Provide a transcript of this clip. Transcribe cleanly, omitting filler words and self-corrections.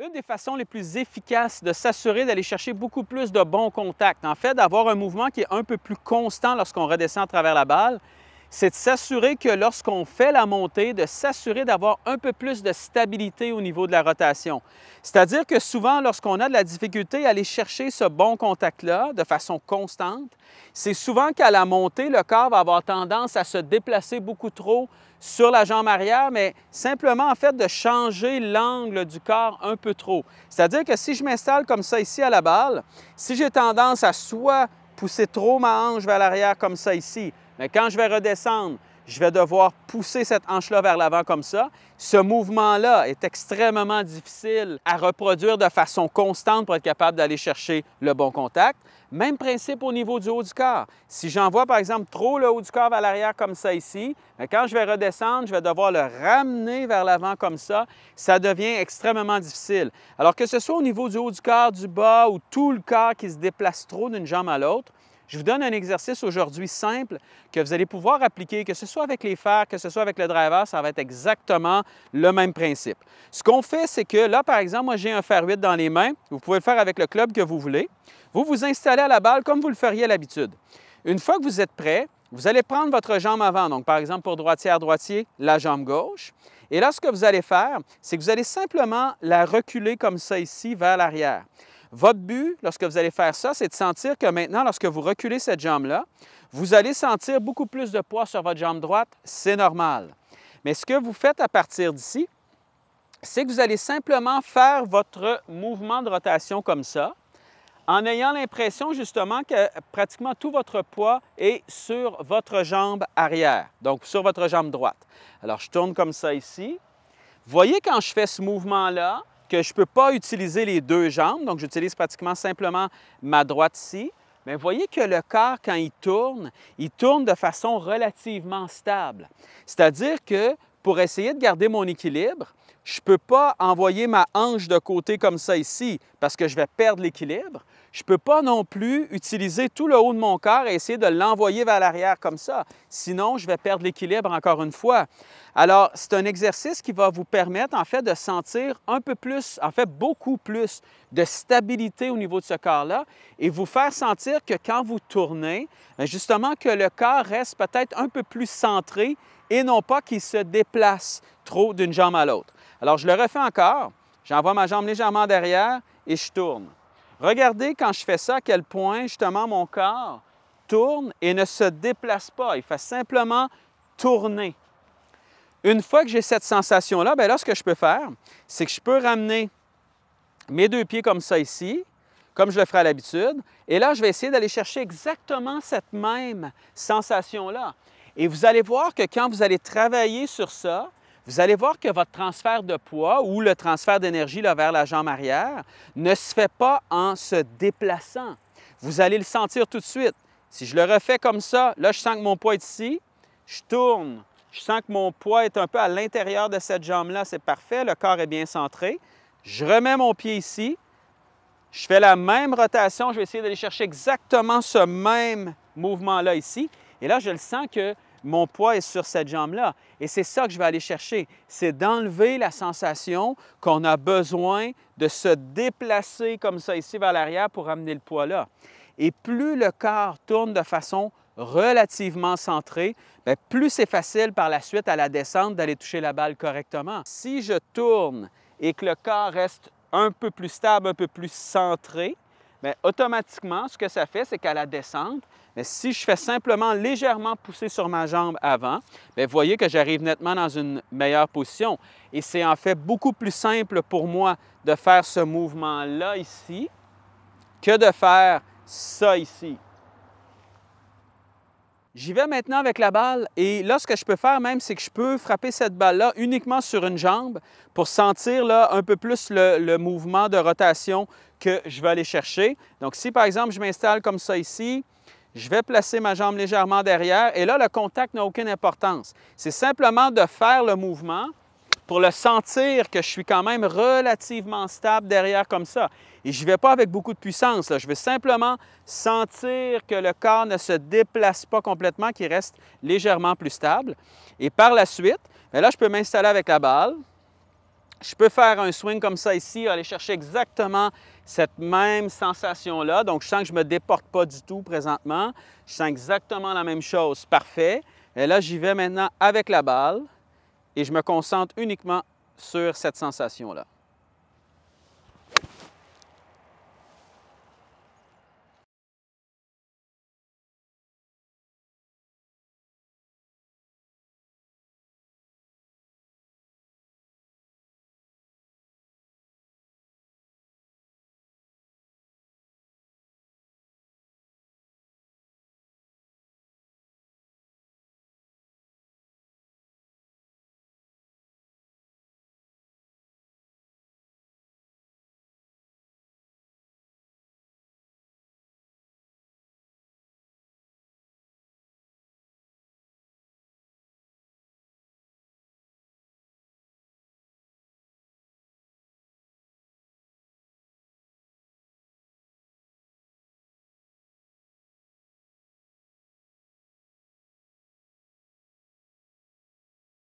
Une des façons les plus efficaces de s'assurer d'aller chercher beaucoup plus de bons contacts, en fait, d'avoir un mouvement qui est un peu plus constant lorsqu'on redescend à travers la balle, c'est de s'assurer que lorsqu'on fait la montée, de s'assurer d'avoir un peu plus de stabilité au niveau de la rotation. C'est-à-dire que souvent, lorsqu'on a de la difficulté à aller chercher ce bon contact-là de façon constante, c'est souvent qu'à la montée, le corps va avoir tendance à se déplacer beaucoup trop sur la jambe arrière, mais simplement, en fait, de changer l'angle du corps un peu trop. C'est-à-dire que si je m'installe comme ça ici à la balle, si j'ai tendance à soit pousser trop ma hanche vers l'arrière comme ça ici, mais quand je vais redescendre, je vais devoir pousser cette hanche-là vers l'avant comme ça. Ce mouvement-là est extrêmement difficile à reproduire de façon constante pour être capable d'aller chercher le bon contact. Même principe au niveau du haut du corps. Si j'envoie, par exemple, trop le haut du corps vers l'arrière comme ça ici, mais quand je vais redescendre, je vais devoir le ramener vers l'avant comme ça devient extrêmement difficile. Alors que ce soit au niveau du haut du corps, du bas ou tout le corps qui se déplace trop d'une jambe à l'autre, je vous donne un exercice aujourd'hui simple que vous allez pouvoir appliquer, que ce soit avec les fers, que ce soit avec le driver, ça va être exactement le même principe. Ce qu'on fait, c'est que là, par exemple, moi, j'ai un fer 8 dans les mains. Vous pouvez le faire avec le club que vous voulez. Vous vous installez à la balle comme vous le feriez à l'habitude. Une fois que vous êtes prêt, vous allez prendre votre jambe avant. Donc, par exemple, pour droitière-droitier, la jambe gauche. Et là, ce que vous allez faire, c'est que vous allez simplement la reculer comme ça ici vers l'arrière. Votre but, lorsque vous allez faire ça, c'est de sentir que maintenant, lorsque vous reculez cette jambe-là, vous allez sentir beaucoup plus de poids sur votre jambe droite. C'est normal. Mais ce que vous faites à partir d'ici, c'est que vous allez simplement faire votre mouvement de rotation comme ça, en ayant l'impression justement que pratiquement tout votre poids est sur votre jambe arrière, donc sur votre jambe droite. Alors, je tourne comme ça ici. Voyez quand je fais ce mouvement-là, que je ne peux pas utiliser les deux jambes, donc j'utilise pratiquement simplement ma droite ici, mais voyez que le corps, quand il tourne de façon relativement stable. C'est-à-dire que pour essayer de garder mon équilibre, je ne peux pas envoyer ma hanche de côté comme ça ici parce que je vais perdre l'équilibre. Je ne peux pas non plus utiliser tout le haut de mon corps et essayer de l'envoyer vers l'arrière comme ça. Sinon, je vais perdre l'équilibre encore une fois. Alors, c'est un exercice qui va vous permettre en fait de sentir un peu plus, en fait beaucoup plus de stabilité au niveau de ce corps-là et vous faire sentir que quand vous tournez, justement que le corps reste peut-être un peu plus centré et non pas qu'il se déplace trop d'une jambe à l'autre. Alors, je le refais encore. J'envoie ma jambe légèrement derrière et je tourne. Regardez quand je fais ça, à quel point justement mon corps tourne et ne se déplace pas. Il fait simplement tourner. Une fois que j'ai cette sensation-là, bien là, ce que je peux faire, c'est que je peux ramener mes deux pieds comme ça ici, comme je le ferai à l'habitude. Et là, je vais essayer d'aller chercher exactement cette même sensation-là. Et vous allez voir que quand vous allez travailler sur ça, vous allez voir que votre transfert de poids ou le transfert d'énergie vers la jambe arrière ne se fait pas en se déplaçant. Vous allez le sentir tout de suite. Si je le refais comme ça, là, je sens que mon poids est ici, je tourne. Je sens que mon poids est un peu à l'intérieur de cette jambe-là, c'est parfait, le corps est bien centré. Je remets mon pied ici, je fais la même rotation, je vais essayer d'aller chercher exactement ce même mouvement-là ici. Et là, je le sens que mon poids est sur cette jambe-là. Et c'est ça que je vais aller chercher, c'est d'enlever la sensation qu'on a besoin de se déplacer comme ça ici vers l'arrière pour amener le poids là. Et plus le corps tourne de façon relativement centrée, bien, plus c'est facile par la suite à la descente d'aller toucher la balle correctement. Si je tourne et que le corps reste un peu plus stable, un peu plus centré, bien, automatiquement, ce que ça fait, c'est qu'à la descente, bien, si je fais simplement légèrement pousser sur ma jambe avant, bien, vous voyez que j'arrive nettement dans une meilleure position. Et c'est en fait beaucoup plus simple pour moi de faire ce mouvement-là ici que de faire ça ici. J'y vais maintenant avec la balle et là, ce que je peux faire même, c'est que je peux frapper cette balle-là uniquement sur une jambe pour sentir là, un peu plus le mouvement de rotation que je vais aller chercher. Donc, si par exemple, je m'installe comme ça ici, je vais placer ma jambe légèrement derrière et là, le contact n'a aucune importance. C'est simplement de faire le mouvement pour le sentir que je suis quand même relativement stable derrière comme ça. Et je ne vais pas avec beaucoup de puissance, là. Je vais simplement sentir que le corps ne se déplace pas complètement, qu'il reste légèrement plus stable. Et par la suite, bien là, je peux m'installer avec la balle. Je peux faire un swing comme ça ici, aller chercher exactement cette même sensation-là. Donc, je sens que je ne me déporte pas du tout présentement. Je sens exactement la même chose. Parfait. Et là, j'y vais maintenant avec la balle et je me concentre uniquement sur cette sensation-là.